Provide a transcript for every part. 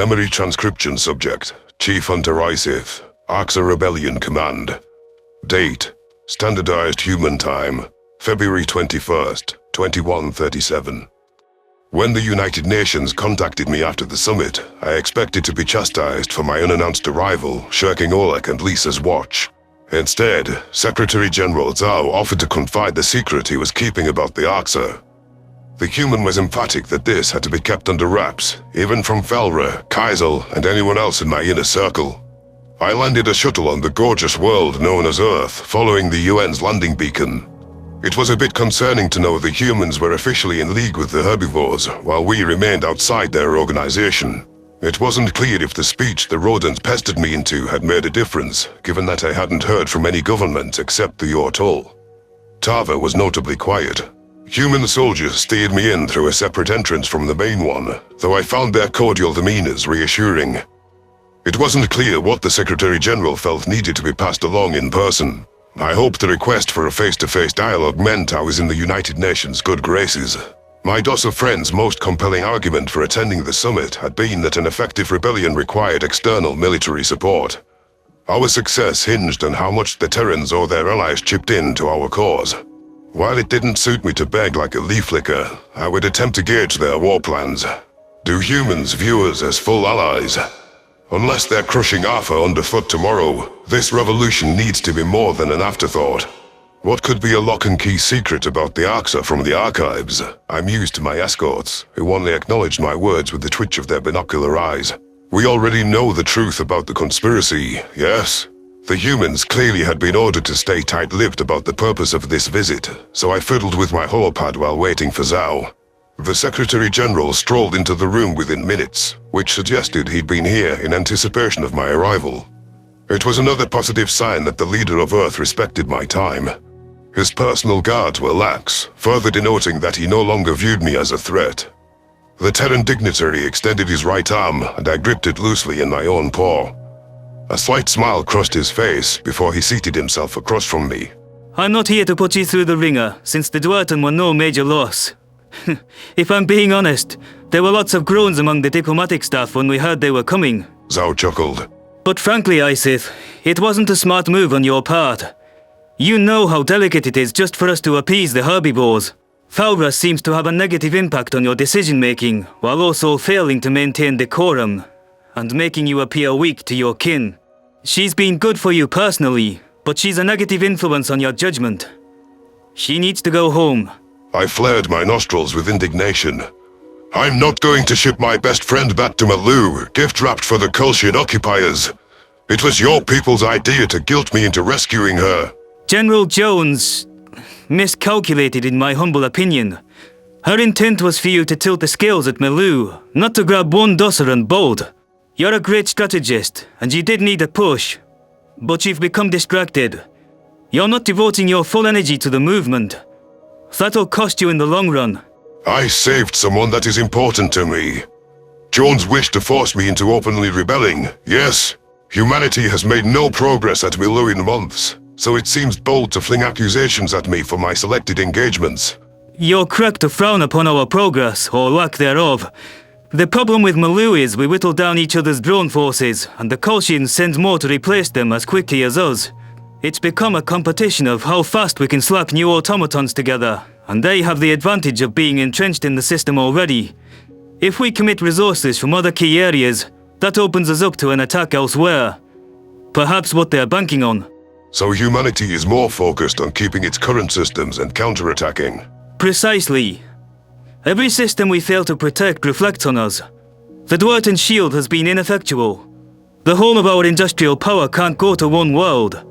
Memory transcription subject, Chief Hunter Arxur, Arxur Rebellion Command. Date, standardized human time, February 21st, 2137. When the United Nations contacted me after the summit, I expected to be chastised for my unannounced arrival, shirking Oleg and Lisa's watch. Instead, Secretary General Zhao offered to confide the secret he was keeping about the Arxur. The human was emphatic that this had to be kept under wraps, even from Felra, Kaisel, and anyone else in my inner circle. I landed a shuttle on the gorgeous world known as Earth, following the UN's landing beacon. It was a bit concerning to know the humans were officially in league with the herbivores, while we remained outside their organization. It wasn't clear if the speech the rodents pestered me into had made a difference, given that I hadn't heard from any government except the Yortol. Tava was notably quiet. Human soldiers steered me in through a separate entrance from the main one, though I found their cordial demeanors reassuring. It wasn't clear what the Secretary General felt needed to be passed along in person. I hoped the request for a face-to-face dialogue meant I was in the United Nations' good graces. My docile friend's most compelling argument for attending the summit had been that an effective rebellion required external military support. Our success hinged on how much the Terrans or their allies chipped in to our cause. While it didn't suit me to beg like a leaf licker, I would attempt to gauge their war plans. Do humans view us as full allies? Unless they're crushing Alpha underfoot tomorrow, this revolution needs to be more than an afterthought. What could be a lock-and-key secret about the Arxur from the archives? I mused to my escorts, who only acknowledged my words with the twitch of their binocular eyes. We already know the truth about the conspiracy, yes? The humans clearly had been ordered to stay tight-lipped about the purpose of this visit, so I fiddled with my holopad while waiting for Zhao. The Secretary General strolled into the room within minutes, which suggested he'd been here in anticipation of my arrival. It was another positive sign that the leader of Earth respected my time. His personal guards were lax, further denoting that he no longer viewed me as a threat. The Terran dignitary extended his right arm, and I gripped it loosely in my own paw. A slight smile crossed his face before he seated himself across from me. I'm not here to put you through the ringer, since the Dwarten were no major loss. If I'm being honest, there were lots of groans among the diplomatic staff when we heard they were coming. Zhao chuckled. But frankly, Arxur, it wasn't a smart move on your part. You know how delicate it is just for us to appease the herbivores. Felra seems to have a negative impact on your decision-making, while also failing to maintain decorum, and making you appear weak to your kin. She's been good for you personally, but she's a negative influence on your judgment. She needs to go home. I flared my nostrils with indignation. I'm not going to ship my best friend back to Malu, gift-wrapped for the Kulshian occupiers. It was your people's idea to guilt me into rescuing her. General Jones miscalculated in my humble opinion. Her intent was for you to tilt the scales at Malu, not to grab one dosser and bolt. You're a great strategist, and you did need a push. But you've become distracted. You're not devoting your full energy to the movement. That'll cost you in the long run. I saved someone that is important to me. Jones wished to force me into openly rebelling, yes. Humanity has made no progress at Malu in months, so it seems bold to fling accusations at me for my selected engagements. You're correct to frown upon our progress, or lack thereof. The problem with Malu is we whittle down each other's drone forces, and the Kulshians send more to replace them as quickly as us. It's become a competition of how fast we can slap new automatons together, and they have the advantage of being entrenched in the system already. If we commit resources from other key areas, that opens us up to an attack elsewhere. Perhaps what they're banking on. So humanity is more focused on keeping its current systems and counterattacking. Precisely. Every system we fail to protect reflects on us. The Dwarten shield has been ineffectual. The whole of our industrial power can't go to one world.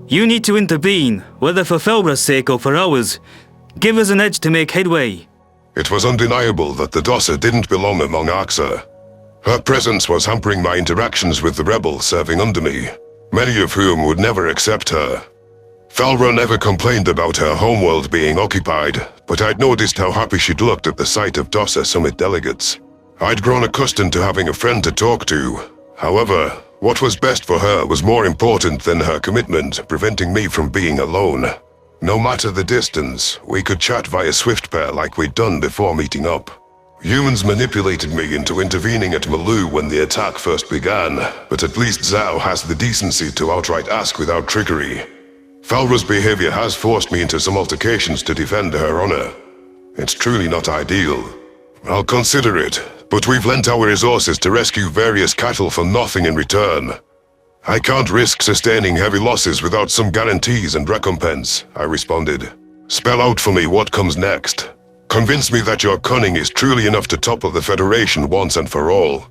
You need to intervene, whether for Felra's sake or for ours. Give us an edge to make headway. It was undeniable that the Dosser didn't belong among Arxur. Her presence was hampering my interactions with the rebels serving under me, many of whom would never accept her. Felra never complained about her homeworld being occupied, but I'd noticed how happy she'd looked at the sight of Dosser summit delegates. I'd grown accustomed to having a friend to talk to. However, what was best for her was more important than her commitment, preventing me from being alone. No matter the distance, we could chat via SwiftPair like we'd done before meeting up. Humans manipulated me into intervening at Malu when the attack first began, but at least Zhao has the decency to outright ask without trickery. Falra's behavior has forced me into some altercations to defend her honor. It's truly not ideal. I'll consider it, but we've lent our resources to rescue various cattle for nothing in return. I can't risk sustaining heavy losses without some guarantees and recompense, I responded. Spell out for me what comes next. Convince me that your cunning is truly enough to topple the Federation once and for all.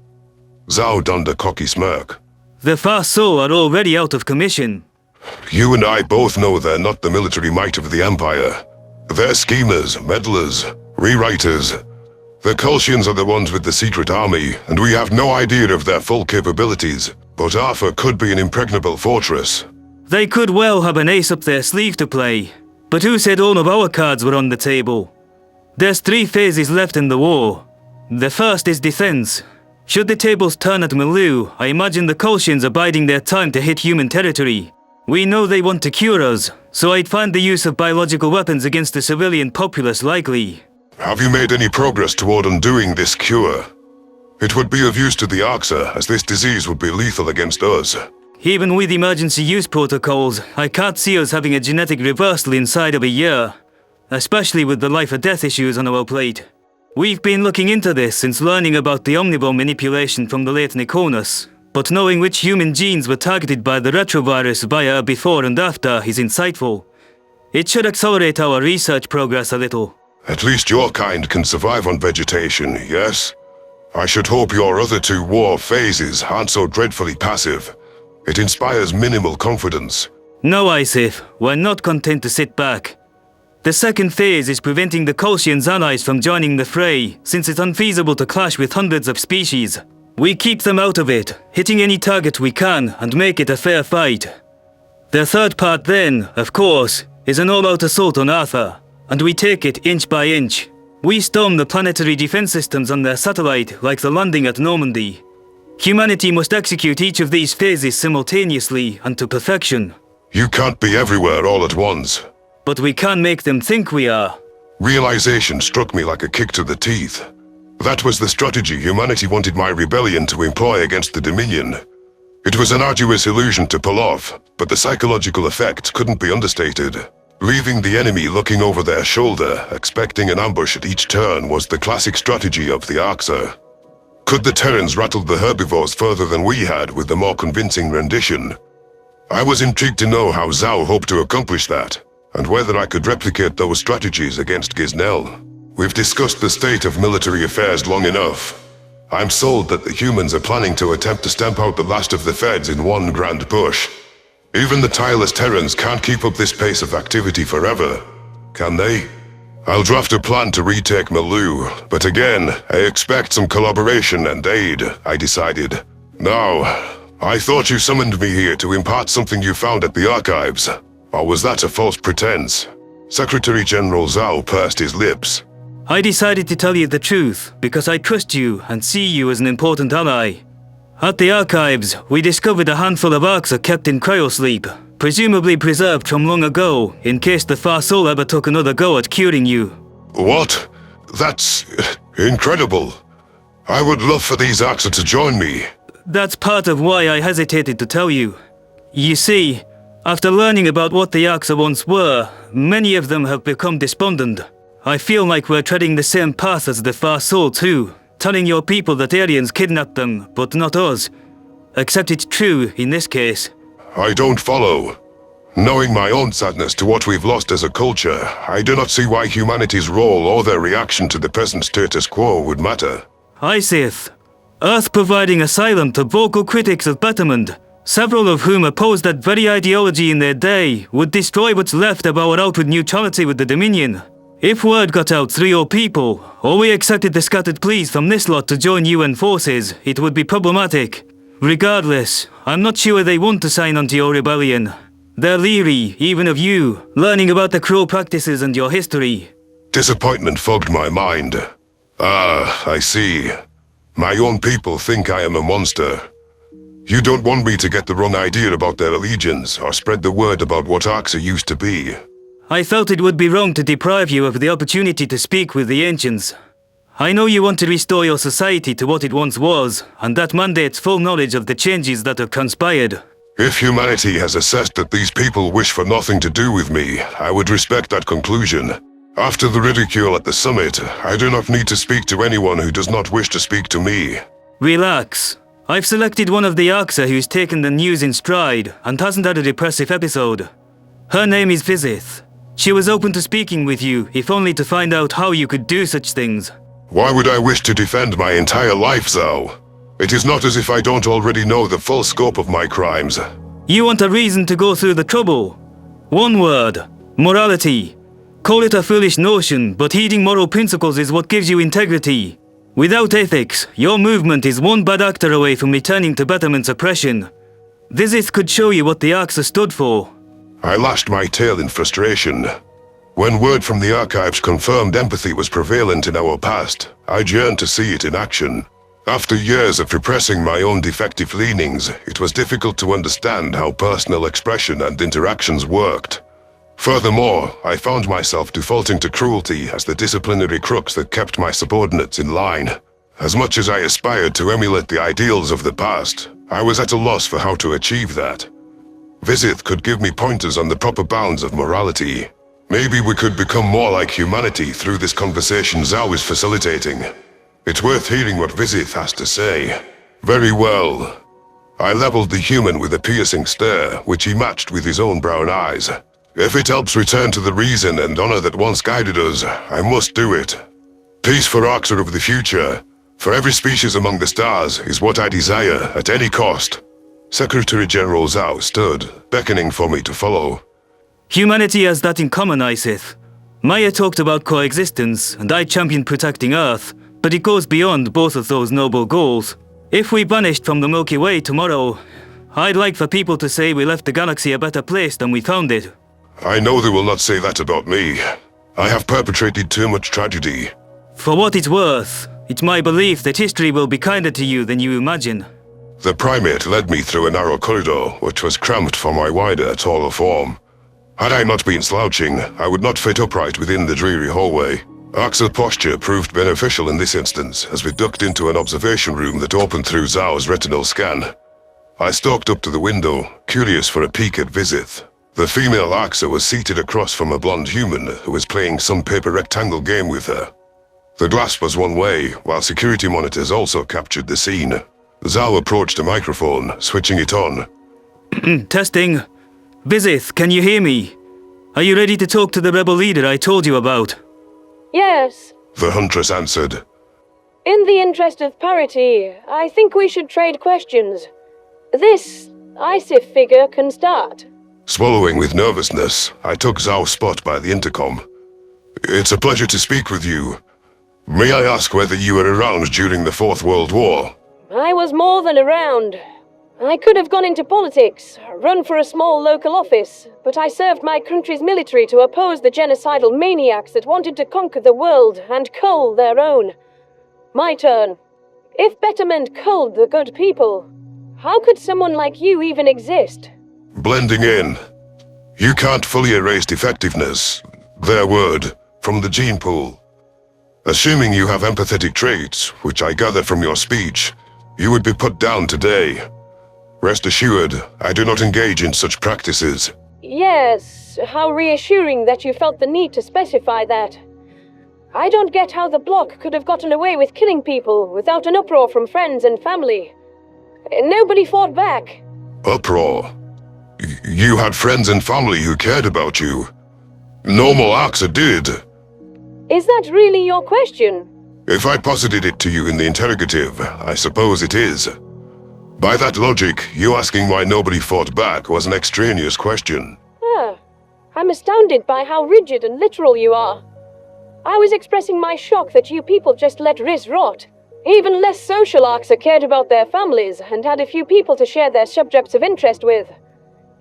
Zhao donned a cocky smirk. The Far Soul are already out of commission. You and I both know they're not the military might of the Empire. They're schemers, meddlers, rewriters. The Kolshians are the ones with the secret army, and we have no idea of their full capabilities. But Arxur could be an impregnable fortress. They could well have an ace up their sleeve to play. But who said all of our cards were on the table? There's 3 phases left in the war. The first is defense. Should the tables turn at Malu, I imagine the Kolshians are biding their time to hit human territory. We know they want to cure us, so I'd find the use of biological weapons against the civilian populace likely. Have you made any progress toward undoing this cure? It would be of use to the Arxur, as this disease would be lethal against us. Even with emergency use protocols, I can't see us having a genetic reversal inside of a year. Especially with the life or death issues on our plate. We've been looking into this since learning about the omnivore manipulation from the late Nikonus. But knowing which human genes were targeted by the retrovirus via a before and after is insightful. It should accelerate our research progress a little. At least your kind can survive on vegetation, yes? I should hope your other 2 war phases aren't so dreadfully passive. It inspires minimal confidence. No, Isif, we're not content to sit back. The second phase is preventing the Kolshians' allies from joining the fray, since it's unfeasible to clash with hundreds of species. We keep them out of it, hitting any target we can, and make it a fair fight. The third part then, of course, is an all-out assault on Arxur, and we take it inch by inch. We storm the planetary defense systems on their satellite, like the landing at Normandy. Humanity must execute each of these phases simultaneously and to perfection. You can't be everywhere all at once. But we can make them think we are. Realization struck me like a kick to the teeth. That was the strategy humanity wanted my rebellion to employ against the Dominion. It was an arduous illusion to pull off, but the psychological effect couldn't be understated. Leaving the enemy looking over their shoulder, expecting an ambush at each turn, was the classic strategy of the Arxur. Could the Terrans rattle the herbivores further than we had with the more convincing rendition? I was intrigued to know how Zhao hoped to accomplish that, and whether I could replicate those strategies against Gisnell. We've discussed the state of military affairs long enough. I'm sold that the humans are planning to attempt to stamp out the last of the Feds in one grand push. Even the tireless Terrans can't keep up this pace of activity forever, can they? I'll draft a plan to retake Malu, but again, I expect some collaboration and aid, I decided. Now, I thought you summoned me here to impart something you found at the archives. Or was that a false pretense? Secretary General Zhao pursed his lips. I decided to tell you the truth, because I trust you and see you as an important ally. At the archives, we discovered a handful of Arxur kept in cryosleep, presumably preserved from long ago, in case the Far Soul ever took another go at curing you. What? That's incredible. I would love for these Arxur to join me. That's part of why I hesitated to tell you. You see, after learning about what the Arxur once were, many of them have become despondent. I feel like we're treading the same path as the Far Soul too, telling your people that aliens kidnapped them, but not us. Except it's true in this case. I don't follow. Knowing my own sadness to what we've lost as a culture, I do not see why humanity's role or their reaction to the present status quo would matter. Isith, Earth providing asylum to vocal critics of betterment, several of whom opposed that very ideology in their day, would destroy what's left of our outward neutrality with the Dominion. If word got out through your people, or we accepted the scattered pleas from this lot to join UN forces, it would be problematic. Regardless, I'm not sure they want to sign on to your rebellion. They're leery, even of you, learning about the cruel practices and your history. Disappointment fogged my mind. Ah, I see. My own people think I am a monster. You don't want me to get the wrong idea about their allegiance, or spread the word about what Arxur used to be. I felt it would be wrong to deprive you of the opportunity to speak with the Ancients. I know you want to restore your society to what it once was, and that mandates full knowledge of the changes that have conspired. If humanity has assessed that these people wish for nothing to do with me, I would respect that conclusion. After the ridicule at the summit, I do not need to speak to anyone who does not wish to speak to me. Relax. I've selected one of the Arxur who's taken the news in stride and hasn't had a depressive episode. Her name is Vizith. She was open to speaking with you, if only to find out how you could do such things. Why would I wish to defend my entire life, Zhao? It is not as if I don't already know the full scope of my crimes. You want a reason to go through the trouble? One word. Morality. Call it a foolish notion, but heeding moral principles is what gives you integrity. Without ethics, your movement is one bad actor away from returning to Betterment's oppression. Vizith could show you what the Arxur stood for. I lashed my tail in frustration. When word from the archives confirmed empathy was prevalent in our past, I yearned to see it in action. After years of repressing my own defective leanings, it was difficult to understand how personal expression and interactions worked. Furthermore, I found myself defaulting to cruelty as the disciplinary crux that kept my subordinates in line. As much as I aspired to emulate the ideals of the past, I was at a loss for how to achieve that. Vizith could give me pointers on the proper bounds of morality. Maybe we could become more like humanity through this conversation Zhao is facilitating. It's worth hearing what Vizith has to say. Very well. I leveled the human with a piercing stare, which he matched with his own brown eyes. If it helps return to the reason and honor that once guided us, I must do it. Peace for Arxur of the future. For every species among the stars is what I desire at any cost. Secretary General Zhao stood, beckoning for me to follow. Humanity has that in common, Isith. Maya talked about coexistence, and I championed protecting Earth, but it goes beyond both of those noble goals. If we vanished from the Milky Way tomorrow, I'd like for people to say we left the galaxy a better place than we found it. I know they will not say that about me. I have perpetrated too much tragedy. For what it's worth, it's my belief that history will be kinder to you than you imagine. The primate led me through a narrow corridor, which was cramped for my wider, taller form. Had I not been slouching, I would not fit upright within the dreary hallway. Arxur posture proved beneficial in this instance, as we ducked into an observation room that opened through Zhao's retinal scan. I stalked up to the window, curious for a peek at Vizith. The female Arxur was seated across from a blonde human who was playing some paper rectangle game with her. The glass was one way, while security monitors also captured the scene. Zhao approached a microphone, switching it on. Testing. Vizith, can you hear me? Are you ready to talk to the rebel leader I told you about? Yes. The huntress answered. In the interest of parity, I think we should trade questions. This ISIF figure can start. Swallowing with nervousness, I took Zhao's spot by the intercom. It's a pleasure to speak with you. May I ask whether you were around during the Fourth World War? I was more than around. I could have gone into politics, run for a small local office, but I served my country's military to oppose the genocidal maniacs that wanted to conquer the world and cull their own. My turn. If Betterment culled the good people, how could someone like you even exist? Blending in. You can't fully erase defectiveness, their word, from the gene pool. Assuming you have empathetic traits, which I gather from your speech, you would be put down today. Rest assured, I do not engage in such practices. Yes, how reassuring that you felt the need to specify that. I don't get how the bloc could have gotten away with killing people without an uproar from friends and family. Nobody fought back. Uproar? You had friends and family who cared about you. Normal Arxur did. Is that really your question? If I posited it to you in the interrogative, I suppose it is. By that logic, you asking why nobody fought back was an extraneous question. I'm astounded by how rigid and literal you are. I was expressing my shock that you people just let Riz rot. Even less social Arxur cared about their families and had a few people to share their subjects of interest with.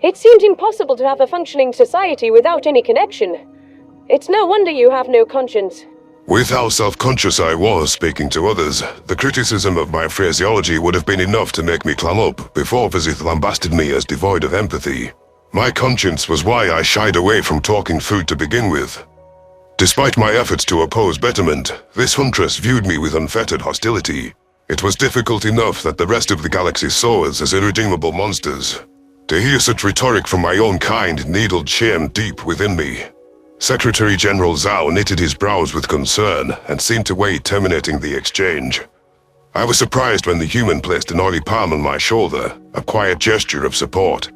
It seemed impossible to have a functioning society without any connection. It's no wonder you have no conscience. With how self-conscious I was speaking to others, the criticism of my phraseology would have been enough to make me clam up before Vizith lambasted me as devoid of empathy. My conscience was why I shied away from talking food to begin with. Despite my efforts to oppose betterment, this huntress viewed me with unfettered hostility. It was difficult enough that the rest of the galaxy saw us as irredeemable monsters. To hear such rhetoric from my own kind needled shame deep within me. Secretary General Zhao knitted his brows with concern and seemed to weigh terminating the exchange. I was surprised when the human placed an oily palm on my shoulder, a quiet gesture of support.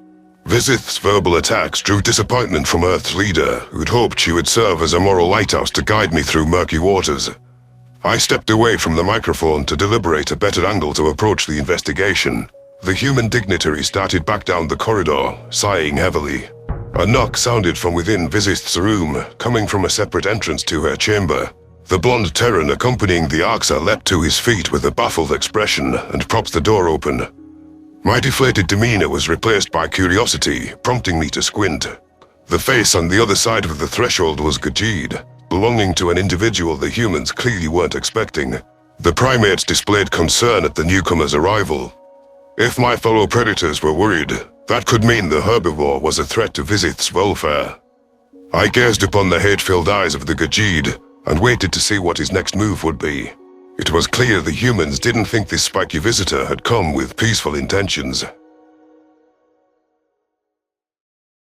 Visith's verbal attacks drew disappointment from Earth's leader, who'd hoped she would serve as a moral lighthouse to guide me through murky waters. I stepped away from the microphone to deliberate a better angle to approach the investigation. The human dignitary started back down the corridor, sighing heavily. A knock sounded from within Visith's room, coming from a separate entrance to her chamber. The blonde Terran accompanying the Arxur leapt to his feet with a baffled expression and propped the door open. My deflated demeanor was replaced by curiosity, prompting me to squint. The face on the other side of the threshold was Gajid, belonging to an individual the humans clearly weren't expecting. The primates displayed concern at the newcomer's arrival. If my fellow predators were worried, that could mean the herbivore was a threat to Visith's welfare. I gazed upon the hate-filled eyes of the Gajid and waited to see what his next move would be. It was clear the humans didn't think this spiky visitor had come with peaceful intentions.